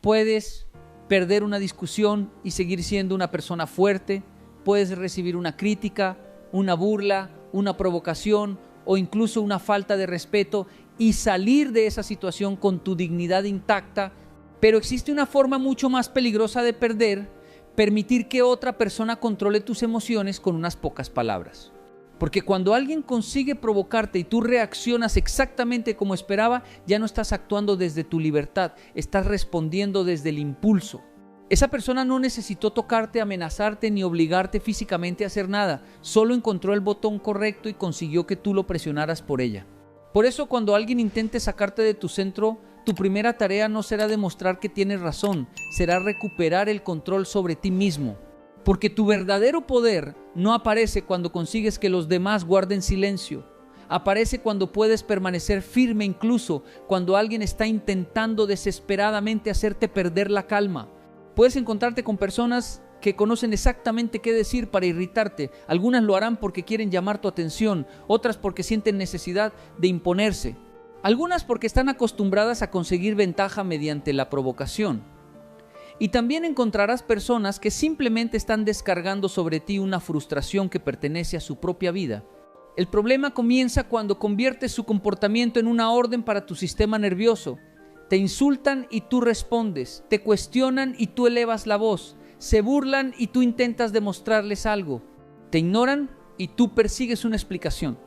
Puedes perder una discusión y seguir siendo una persona fuerte. Puedes recibir una crítica, una burla, una provocación o incluso una falta de respeto y salir de esa situación con tu dignidad intacta. Pero existe una forma mucho más peligrosa de permitir que otra persona controle tus emociones con unas pocas palabras. Porque cuando alguien consigue provocarte y tú reaccionas exactamente como esperaba, ya no estás actuando desde tu libertad, estás respondiendo desde el impulso. Esa persona no necesitó tocarte, amenazarte ni obligarte físicamente a hacer nada, solo encontró el botón correcto y consiguió que tú lo presionaras por ella. Por eso cuando alguien intente sacarte de tu centro, tu primera tarea no será demostrar que tienes razón, será recuperar el control sobre ti mismo. Porque tu verdadero poder no aparece cuando consigues que los demás guarden silencio. Aparece cuando puedes permanecer firme incluso cuando alguien está intentando desesperadamente hacerte perder la calma. Puedes encontrarte con personas que conocen exactamente qué decir para irritarte. Algunas lo harán porque quieren llamar tu atención, otras porque sienten necesidad de imponerse. Algunas porque están acostumbradas a conseguir ventaja mediante la provocación. Y también encontrarás personas que simplemente están descargando sobre ti una frustración que pertenece a su propia vida. El problema comienza cuando conviertes su comportamiento en una orden para tu sistema nervioso. Te insultan y tú respondes, te cuestionan y tú elevas la voz, se burlan y tú intentas demostrarles algo, te ignoran y tú persigues una explicación.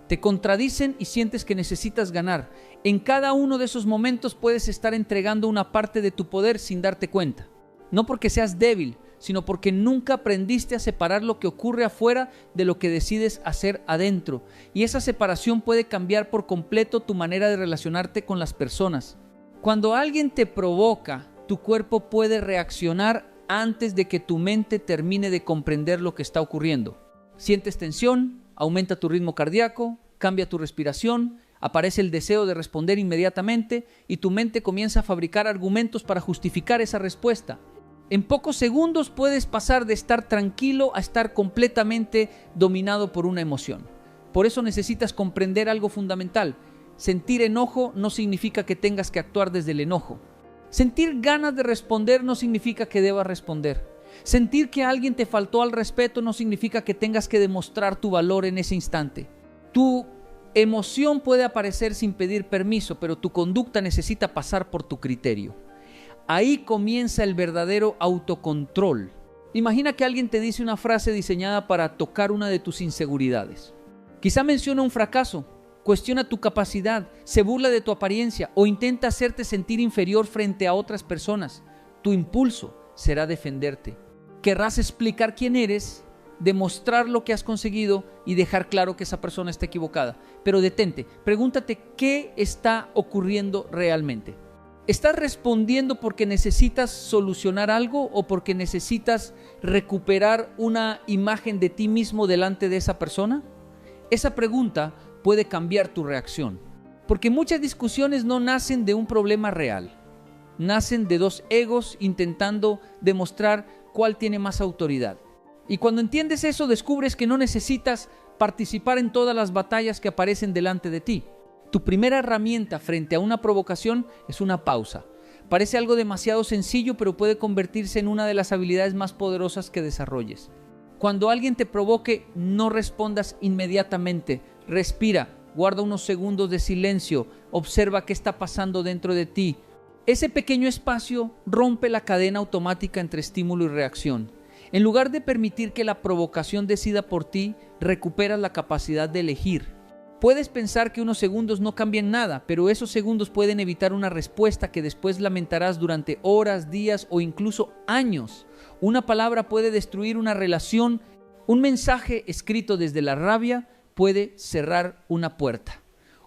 Te contradicen y sientes que necesitas ganar. En cada uno de esos momentos puedes estar entregando una parte de tu poder sin darte cuenta. No porque seas débil, sino porque nunca aprendiste a separar lo que ocurre afuera de lo que decides hacer adentro. Y esa separación puede cambiar por completo tu manera de relacionarte con las personas. Cuando alguien te provoca, tu cuerpo puede reaccionar antes de que tu mente termine de comprender lo que está ocurriendo. Sientes tensión, aumenta tu ritmo cardíaco, cambia tu respiración, aparece el deseo de responder inmediatamente y tu mente comienza a fabricar argumentos para justificar esa respuesta. En pocos segundos puedes pasar de estar tranquilo a estar completamente dominado por una emoción. Por eso necesitas comprender algo fundamental. Sentir enojo no significa que tengas que actuar desde el enojo. Sentir ganas de responder no significa que debas responder. Sentir que alguien te faltó al respeto no significa que tengas que demostrar tu valor en ese instante. Tu emoción puede aparecer sin pedir permiso, pero tu conducta necesita pasar por tu criterio. Ahí comienza el verdadero autocontrol. Imagina que alguien te dice una frase diseñada para tocar una de tus inseguridades. Quizá menciona un fracaso, cuestiona tu capacidad, se burla de tu apariencia o intenta hacerte sentir inferior frente a otras personas. Tu impulso será defenderte. Querrás explicar quién eres, demostrar lo que has conseguido y dejar claro que esa persona está equivocada. Pero detente, pregúntate qué está ocurriendo realmente. ¿Estás respondiendo porque necesitas solucionar algo o porque necesitas recuperar una imagen de ti mismo delante de esa persona? Esa pregunta puede cambiar tu reacción, porque muchas discusiones no nacen de un problema real. Nacen de dos egos intentando demostrar cuál tiene más autoridad. Y cuando entiendes eso, descubres que no necesitas participar en todas las batallas que aparecen delante de ti. Tu primera herramienta frente a una provocación es una pausa. Parece algo demasiado sencillo, pero puede convertirse en una de las habilidades más poderosas que desarrolles. Cuando alguien te provoque, no respondas inmediatamente. Respira, guarda unos segundos de silencio, observa qué está pasando dentro de ti. Ese pequeño espacio rompe la cadena automática entre estímulo y reacción. En lugar de permitir que la provocación decida por ti, recuperas la capacidad de elegir. Puedes pensar que unos segundos no cambian nada, pero esos segundos pueden evitar una respuesta que después lamentarás durante horas, días o incluso años. Una palabra puede destruir una relación. Un mensaje escrito desde la rabia puede cerrar una puerta.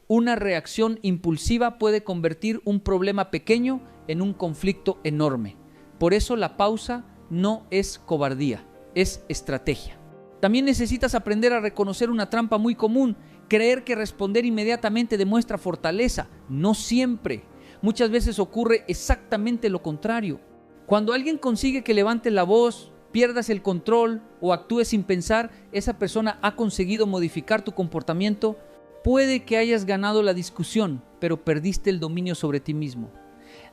Una reacción impulsiva puede convertir un problema pequeño en un conflicto enorme. Por eso la pausa no es cobardía, es estrategia. También necesitas aprender a reconocer una trampa muy común. Creer que responder inmediatamente demuestra fortaleza. No siempre. Muchas veces ocurre exactamente lo contrario. Cuando alguien consigue que levantes la voz, pierdas el control o actúes sin pensar, esa persona ha conseguido modificar tu comportamiento. Puede que hayas ganado la discusión, pero perdiste el dominio sobre ti mismo.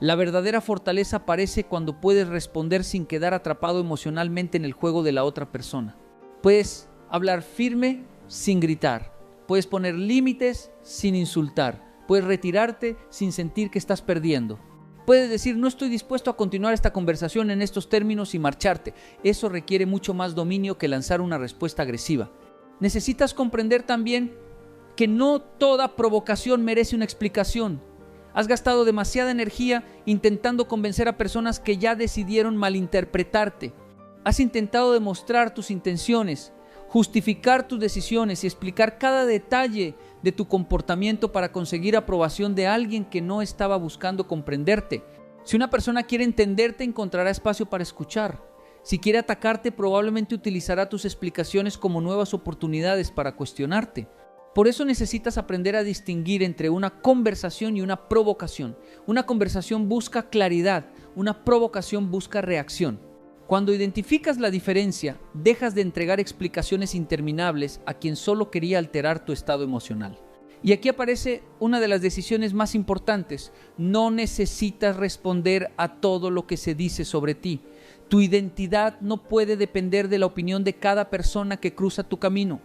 La verdadera fortaleza aparece cuando puedes responder sin quedar atrapado emocionalmente en el juego de la otra persona. Puedes hablar firme sin gritar. Puedes poner límites sin insultar. Puedes retirarte sin sentir que estás perdiendo. Puedes decir, no estoy dispuesto a continuar esta conversación en estos términos y marcharte. Eso requiere mucho más dominio que lanzar una respuesta agresiva. Necesitas comprender también que no toda provocación merece una explicación. Has gastado demasiada energía intentando convencer a personas que ya decidieron malinterpretarte. Has intentado demostrar tus intenciones, justificar tus decisiones y explicar cada detalle de tu comportamiento para conseguir aprobación de alguien que no estaba buscando comprenderte. Si una persona quiere entenderte, encontrará espacio para escuchar. Si quiere atacarte, probablemente utilizará tus explicaciones como nuevas oportunidades para cuestionarte. Por eso necesitas aprender a distinguir entre una conversación y una provocación. Una conversación busca claridad, una provocación busca reacción. Cuando identificas la diferencia, dejas de entregar explicaciones interminables a quien solo quería alterar tu estado emocional. Y aquí aparece una de las decisiones más importantes. No necesitas responder a todo lo que se dice sobre ti. Tu identidad no puede depender de la opinión de cada persona que cruza tu camino.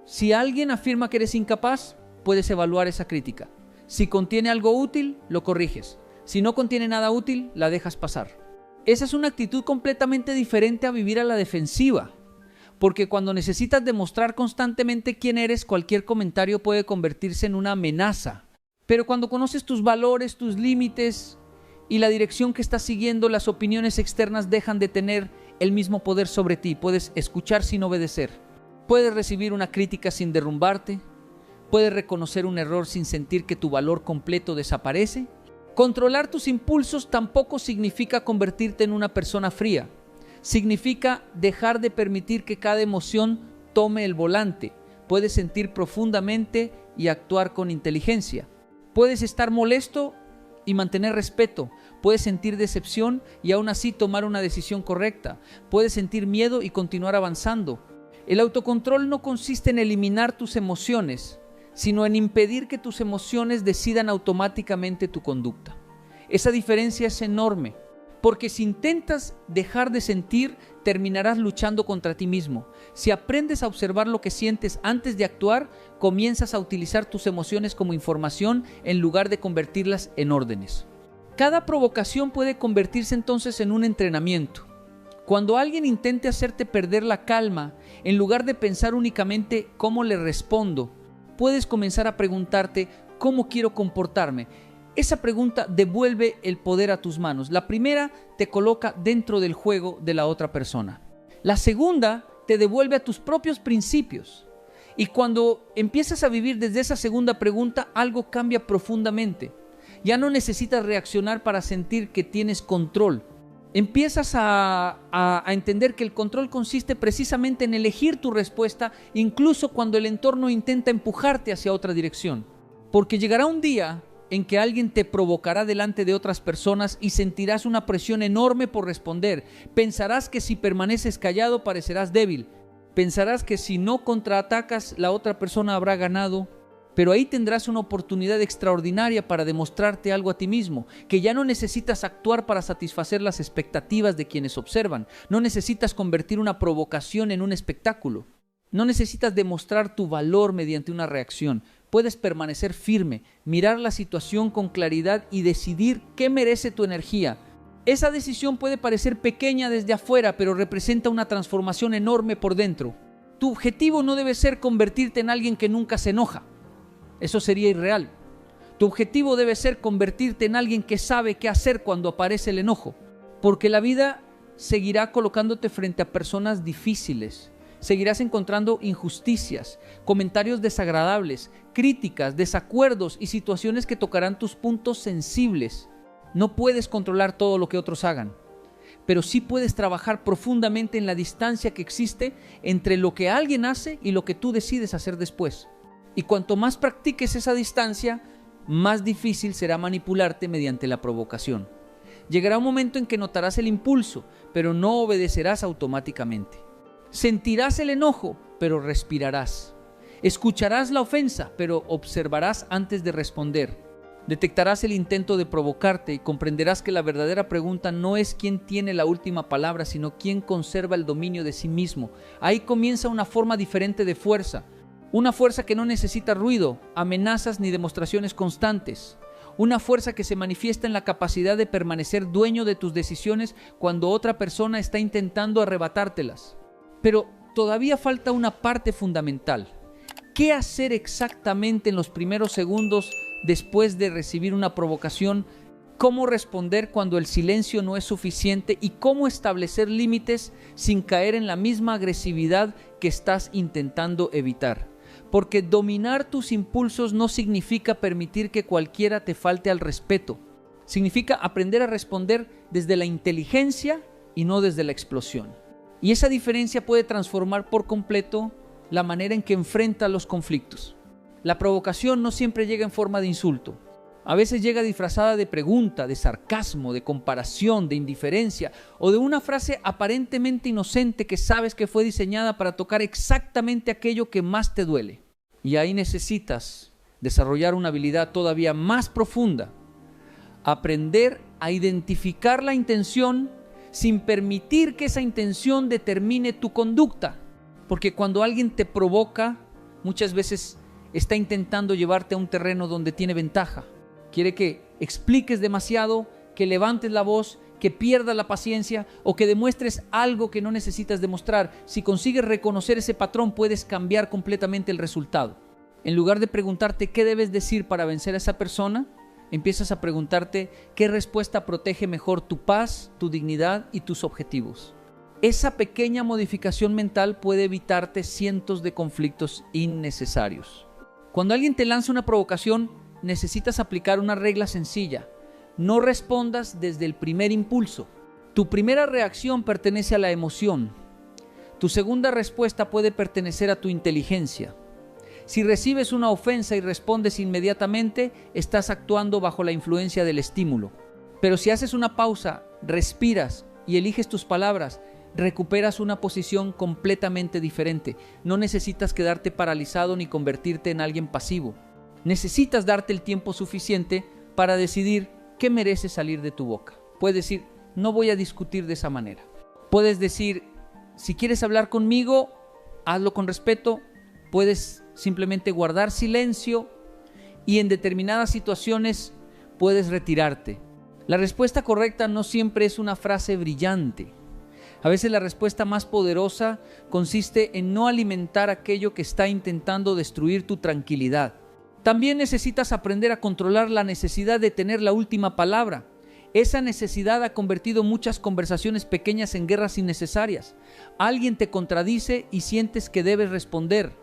Si alguien afirma que eres incapaz, puedes evaluar esa crítica. Si contiene algo útil, lo corriges. Si no contiene nada útil, la dejas pasar. Esa es una actitud completamente diferente a vivir a la defensiva. Porque cuando necesitas demostrar constantemente quién eres, cualquier comentario puede convertirse en una amenaza. Pero cuando conoces tus valores, tus límites y la dirección que estás siguiendo, las opiniones externas dejan de tener el mismo poder sobre ti. Puedes escuchar sin obedecer. Puedes recibir una crítica sin derrumbarte. Puedes reconocer un error sin sentir que tu valor completo desaparece. Controlar tus impulsos tampoco significa convertirte en una persona fría. Significa dejar de permitir que cada emoción tome el volante. Puedes sentir profundamente y actuar con inteligencia. Puedes estar molesto y mantener respeto. Puedes sentir decepción y aún así tomar una decisión correcta. Puedes sentir miedo y continuar avanzando. El autocontrol no consiste en eliminar tus emociones, sino en impedir que tus emociones decidan automáticamente tu conducta. Esa diferencia es enorme, porque si intentas dejar de sentir, terminarás luchando contra ti mismo. Si aprendes a observar lo que sientes antes de actuar, comienzas a utilizar tus emociones como información en lugar de convertirlas en órdenes. Cada provocación puede convertirse entonces en un entrenamiento. Cuando alguien intente hacerte perder la calma, en lugar de pensar únicamente cómo le respondo, puedes comenzar a preguntarte cómo quiero comportarme. Esa pregunta devuelve el poder a tus manos. La primera te coloca dentro del juego de la otra persona. La segunda te devuelve a tus propios principios. Y cuando empiezas a vivir desde esa segunda pregunta, algo cambia profundamente. Ya no necesitas reaccionar para sentir que tienes control. Empiezas a entender que el control consiste precisamente en elegir tu respuesta, incluso cuando el entorno intenta empujarte hacia otra dirección. Porque llegará un día en que alguien te provocará delante de otras personas y sentirás una presión enorme por responder. Pensarás que si permaneces callado parecerás débil. Pensarás que si no contraatacas, la otra persona habrá ganado. Pero ahí tendrás una oportunidad extraordinaria para demostrarte algo a ti mismo, que ya no necesitas actuar para satisfacer las expectativas de quienes observan. No necesitas convertir una provocación en un espectáculo. No necesitas demostrar tu valor mediante una reacción. Puedes permanecer firme, mirar la situación con claridad y decidir qué merece tu energía. Esa decisión puede parecer pequeña desde afuera, pero representa una transformación enorme por dentro. Tu objetivo no debe ser convertirte en alguien que nunca se enoja. Eso sería irreal. Tu objetivo debe ser convertirte en alguien que sabe qué hacer cuando aparece el enojo, porque la vida seguirá colocándote frente a personas difíciles. Seguirás encontrando injusticias, comentarios desagradables, críticas, desacuerdos y situaciones que tocarán tus puntos sensibles. No puedes controlar todo lo que otros hagan, pero sí puedes trabajar profundamente en la distancia que existe entre lo que alguien hace y lo que tú decides hacer después. Y cuanto más practiques esa distancia, más difícil será manipularte mediante la provocación. Llegará un momento en que notarás el impulso, pero no obedecerás automáticamente. Sentirás el enojo, pero respirarás. Escucharás la ofensa, pero observarás antes de responder. Detectarás el intento de provocarte y comprenderás que la verdadera pregunta no es quién tiene la última palabra, sino quién conserva el dominio de sí mismo. Ahí comienza una forma diferente de fuerza, una fuerza que no necesita ruido, amenazas ni demostraciones constantes. Una fuerza que se manifiesta en la capacidad de permanecer dueño de tus decisiones cuando otra persona está intentando arrebatártelas. Pero todavía falta una parte fundamental. ¿Qué hacer exactamente en los primeros segundos después de recibir una provocación? ¿Cómo responder cuando el silencio no es suficiente? ¿Y cómo establecer límites sin caer en la misma agresividad que estás intentando evitar? Porque dominar tus impulsos no significa permitir que cualquiera te falte al respeto. Significa aprender a responder desde la inteligencia y no desde la explosión. Y esa diferencia puede transformar por completo la manera en que enfrenta los conflictos. La provocación no siempre llega en forma de insulto. A veces llega disfrazada de pregunta, de sarcasmo, de comparación, de indiferencia o de una frase aparentemente inocente que sabes que fue diseñada para tocar exactamente aquello que más te duele. Y ahí necesitas desarrollar una habilidad todavía más profunda. Aprender a identificar la intención sin permitir que esa intención determine tu conducta. Porque cuando alguien te provoca, muchas veces está intentando llevarte a un terreno donde tiene ventaja. Quiere que expliques demasiado, que levantes la voz, que pierdas la paciencia o que demuestres algo que no necesitas demostrar. Si consigues reconocer ese patrón, puedes cambiar completamente el resultado. En lugar de preguntarte qué debes decir para vencer a esa persona, empiezas a preguntarte qué respuesta protege mejor tu paz, tu dignidad y tus objetivos. Esa pequeña modificación mental puede evitarte cientos de conflictos innecesarios. Cuando alguien te lanza una provocación, necesitas aplicar una regla sencilla. No respondas desde el primer impulso. Tu primera reacción pertenece a la emoción. Tu segunda respuesta puede pertenecer a tu inteligencia. Si recibes una ofensa y respondes inmediatamente, estás actuando bajo la influencia del estímulo. Pero si haces una pausa, respiras y eliges tus palabras, recuperas una posición completamente diferente. No necesitas quedarte paralizado ni convertirte en alguien pasivo. Necesitas darte el tiempo suficiente para decidir qué merece salir de tu boca. Puedes decir, no voy a discutir de esa manera. Puedes decir, si quieres hablar conmigo, hazlo con respeto. Puedes simplemente guardar silencio y en determinadas situaciones puedes retirarte. La respuesta correcta no siempre es una frase brillante. A veces la respuesta más poderosa consiste en no alimentar aquello que está intentando destruir tu tranquilidad. También necesitas aprender a controlar la necesidad de tener la última palabra. Esa necesidad ha convertido muchas conversaciones pequeñas en guerras innecesarias. Alguien te contradice y sientes que debes responder.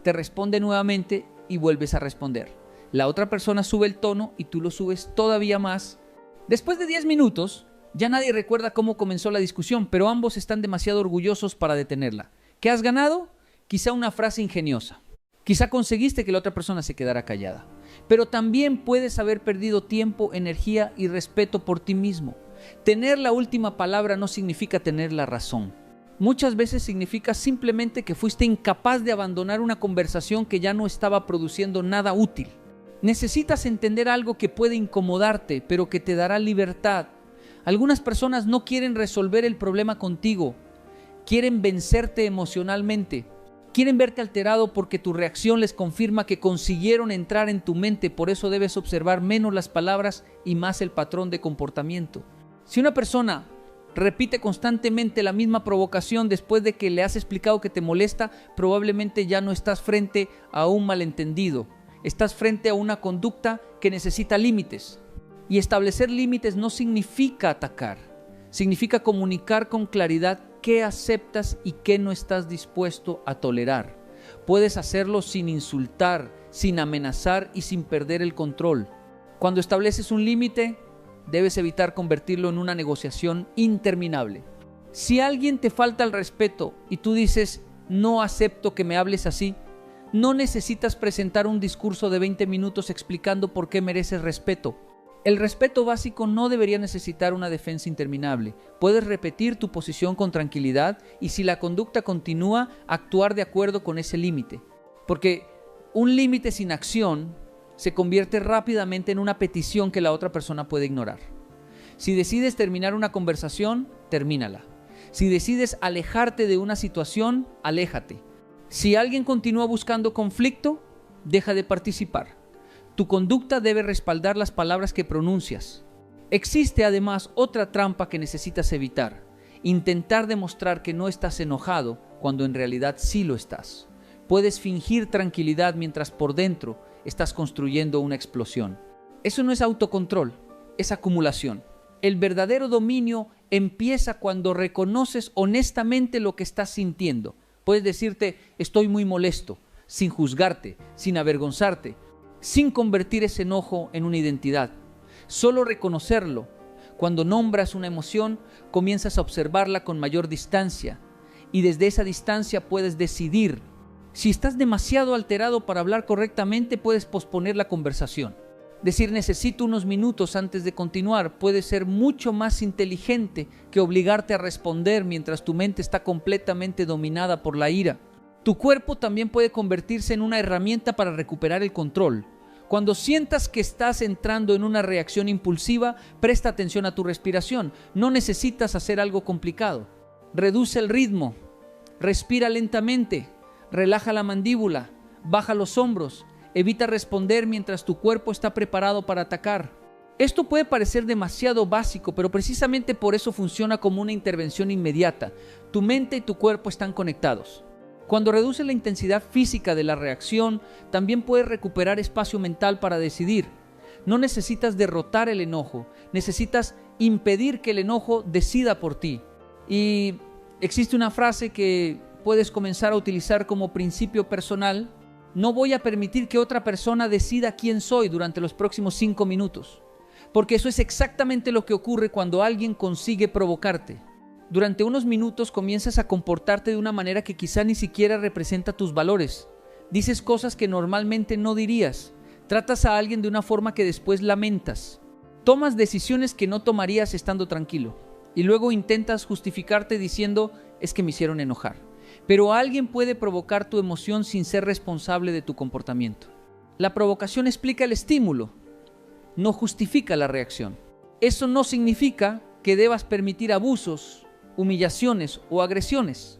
Te responde nuevamente y vuelves a responder. La otra persona sube el tono y tú lo subes todavía más. Después de 10 minutos, ya nadie recuerda cómo comenzó la discusión, pero ambos están demasiado orgullosos para detenerla. ¿Qué has ganado? Quizá una frase ingeniosa. Quizá conseguiste que la otra persona se quedara callada. Pero también puedes haber perdido tiempo, energía y respeto por ti mismo. Tener la última palabra no significa tener la razón. Muchas veces significa simplemente que fuiste incapaz de abandonar una conversación que ya no estaba produciendo nada útil. Necesitas entender algo que puede incomodarte, pero que te dará libertad. Algunas personas no quieren resolver el problema contigo, quieren vencerte emocionalmente. Quieren verte alterado porque tu reacción les confirma que consiguieron entrar en tu mente. Por eso debes observar menos las palabras y más el patrón de comportamiento. Si una persona repite constantemente la misma provocación después de que le has explicado que te molesta, probablemente ya no estás frente a un malentendido. Estás frente a una conducta que necesita límites. Y establecer límites no significa atacar. Significa comunicar con claridad qué aceptas y qué no estás dispuesto a tolerar. Puedes hacerlo sin insultar, sin amenazar y sin perder el control. Cuando estableces un límite, debes evitar convertirlo en una negociación interminable. Si alguien te falta el respeto y tú dices, no acepto que me hables así, no necesitas presentar un discurso de 20 minutos explicando por qué mereces respeto. El respeto básico no debería necesitar una defensa interminable. Puedes repetir tu posición con tranquilidad y si la conducta continúa, actuar de acuerdo con ese límite. Porque un límite sin acción se convierte rápidamente en una petición que la otra persona puede ignorar. Si decides terminar una conversación, termínala. Si decides alejarte de una situación, aléjate. Si alguien continúa buscando conflicto, deja de participar. Tu conducta debe respaldar las palabras que pronuncias. Existe además otra trampa que necesitas evitar: intentar demostrar que no estás enojado cuando en realidad sí lo estás. Puedes fingir tranquilidad mientras por dentro estás construyendo una explosión. Eso no es autocontrol, es acumulación. El verdadero dominio empieza cuando reconoces honestamente lo que estás sintiendo. Puedes decirte: estoy muy molesto, sin juzgarte, sin avergonzarte, sin convertir ese enojo en una identidad. Solo reconocerlo. Cuando nombras una emoción, comienzas a observarla con mayor distancia, y desde esa distancia puedes decidir. Si estás demasiado alterado para hablar correctamente, puedes posponer la conversación. Decir necesito unos minutos antes de continuar puede ser mucho más inteligente que obligarte a responder mientras tu mente está completamente dominada por la ira. Tu cuerpo también puede convertirse en una herramienta para recuperar el control. Cuando sientas que estás entrando en una reacción impulsiva, presta atención a tu respiración. No necesitas hacer algo complicado. Reduce el ritmo, respira lentamente, relaja la mandíbula, baja los hombros. Evita responder mientras tu cuerpo está preparado para atacar. Esto puede parecer demasiado básico, pero precisamente por eso funciona como una intervención inmediata. Tu mente y tu cuerpo están conectados. Cuando reduces la intensidad física de la reacción, también puedes recuperar espacio mental para decidir. No necesitas derrotar el enojo, necesitas impedir que el enojo decida por ti. Y existe una frase que puedes comenzar a utilizar como principio personal: no voy a permitir que otra persona decida quién soy durante los próximos 5 minutos. Porque eso es exactamente lo que ocurre cuando alguien consigue provocarte. Durante unos minutos comienzas a comportarte de una manera que quizá ni siquiera representa tus valores. Dices cosas que normalmente no dirías. Tratas a alguien de una forma que después lamentas. Tomas decisiones que no tomarías estando tranquilo. Y luego intentas justificarte diciendo: es que me hicieron enojar. Pero alguien puede provocar tu emoción sin ser responsable de tu comportamiento. La provocación explica el estímulo, no justifica la reacción. Eso no significa que debas permitir abusos, humillaciones o agresiones.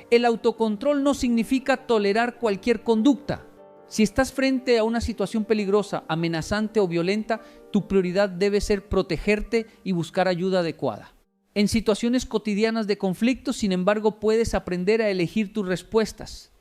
El autocontrol no significa tolerar cualquier conducta. Si estás frente a una situación peligrosa, amenazante o violenta, tu prioridad debe ser protegerte y buscar ayuda adecuada. En situaciones cotidianas de conflicto, sin embargo, puedes aprender a elegir tus respuestas.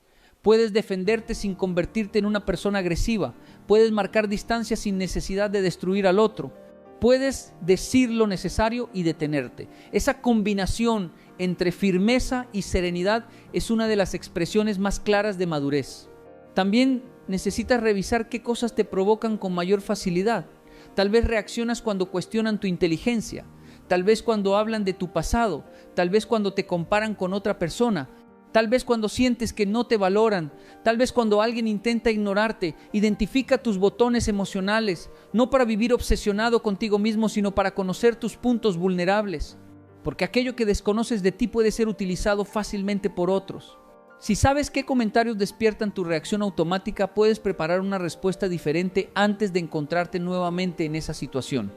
Puedes defenderte sin convertirte en una persona agresiva. Puedes marcar distancia sin necesidad de destruir al otro. Puedes decir lo necesario y detenerte. Esa combinación entre firmeza y serenidad es una de las expresiones más claras de madurez. También necesitas revisar qué cosas te provocan con mayor facilidad. Tal vez reaccionas cuando cuestionan tu inteligencia. Tal vez cuando hablan de tu pasado, tal vez cuando te comparan con otra persona, tal vez cuando sientes que no te valoran, tal vez cuando alguien intenta ignorarte. Identifica tus botones emocionales, no para vivir obsesionado contigo mismo, sino para conocer tus puntos vulnerables, porque aquello que desconoces de ti puede ser utilizado fácilmente por otros. Si sabes qué comentarios despiertan tu reacción automática, puedes preparar una respuesta diferente antes de encontrarte nuevamente en esa situación.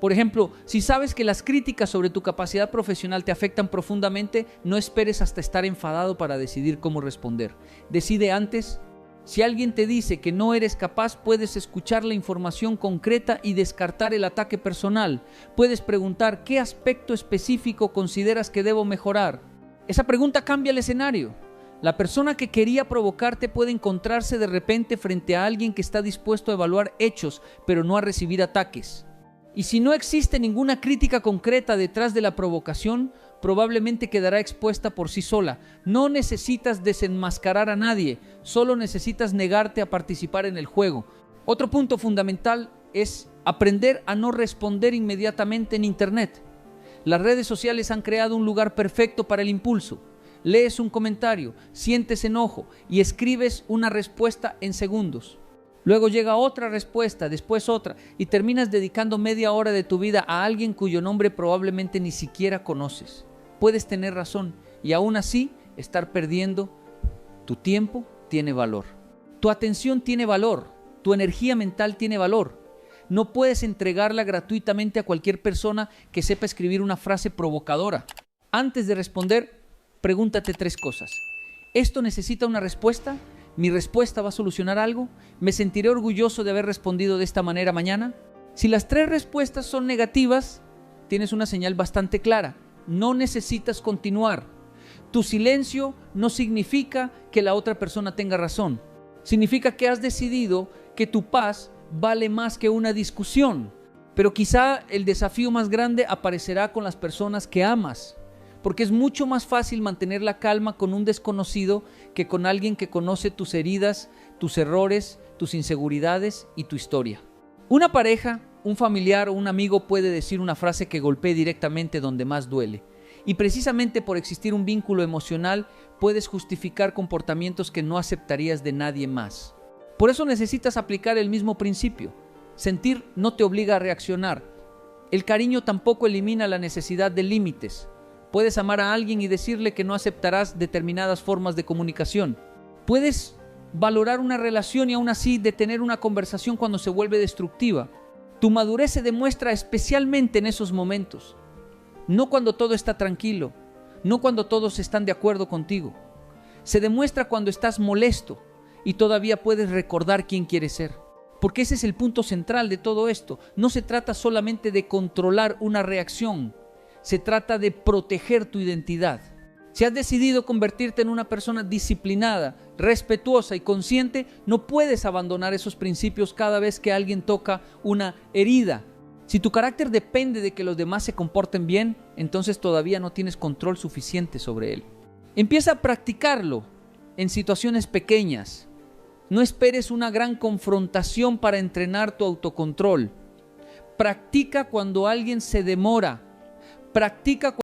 Por ejemplo, si sabes que las críticas sobre tu capacidad profesional te afectan profundamente, no esperes hasta estar enfadado para decidir cómo responder. Decide antes. Si alguien te dice que no eres capaz, puedes escuchar la información concreta y descartar el ataque personal. Puedes preguntar: ¿qué aspecto específico consideras que debo mejorar? Esa pregunta cambia el escenario. La persona que quería provocarte puede encontrarse de repente frente a alguien que está dispuesto a evaluar hechos, pero no a recibir ataques. Y si no existe ninguna crítica concreta detrás de la provocación, probablemente quedará expuesta por sí sola. No necesitas desenmascarar a nadie, solo necesitas negarte a participar en el juego. Otro punto fundamental es aprender a no responder inmediatamente en Internet. Las redes sociales han creado un lugar perfecto para el impulso. Lees un comentario, sientes enojo y escribes una respuesta en segundos. Luego llega otra respuesta, después otra, y terminas dedicando media hora de tu vida a alguien cuyo nombre probablemente ni siquiera conoces. Puedes tener razón y aún así estar perdiendo. Tu tiempo tiene valor. Tu atención tiene valor. Tu energía mental tiene valor. No puedes entregarla gratuitamente a cualquier persona que sepa escribir una frase provocadora. Antes de responder, pregúntate 3 cosas. ¿Esto necesita una respuesta? ¿Mi respuesta va a solucionar algo? ¿Me sentiré orgulloso de haber respondido de esta manera mañana? Si las 3 respuestas son negativas, tienes una señal bastante clara. No necesitas continuar. Tu silencio no significa que la otra persona tenga razón. Significa que has decidido que tu paz vale más que una discusión. Pero quizá el desafío más grande aparecerá con las personas que amas, porque es mucho más fácil mantener la calma con un desconocido que con alguien que conoce tus heridas, tus errores, tus inseguridades y tu historia. Una pareja, un familiar o un amigo puede decir una frase que golpee directamente donde más duele. Y precisamente por existir un vínculo emocional, puedes justificar comportamientos que no aceptarías de nadie más. Por eso necesitas aplicar el mismo principio. Sentir no te obliga a reaccionar. El cariño tampoco elimina la necesidad de límites. Puedes amar a alguien y decirle que no aceptarás determinadas formas de comunicación. Puedes valorar una relación y aún así detener una conversación cuando se vuelve destructiva. Tu madurez se demuestra especialmente en esos momentos. No cuando todo está tranquilo, no cuando todos están de acuerdo contigo. Se demuestra cuando estás molesto y todavía puedes recordar quién quieres ser. Porque ese es el punto central de todo esto. No se trata solamente de controlar una reacción, se trata de proteger tu identidad. Si has decidido convertirte en una persona disciplinada, respetuosa y consciente, no puedes abandonar esos principios cada vez que alguien toca una herida. Si tu carácter depende de que los demás se comporten bien, entonces todavía no tienes control suficiente sobre él. Empieza a practicarlo en situaciones pequeñas. No esperes una gran confrontación para entrenar tu autocontrol. Practica cuando alguien se demora. Practica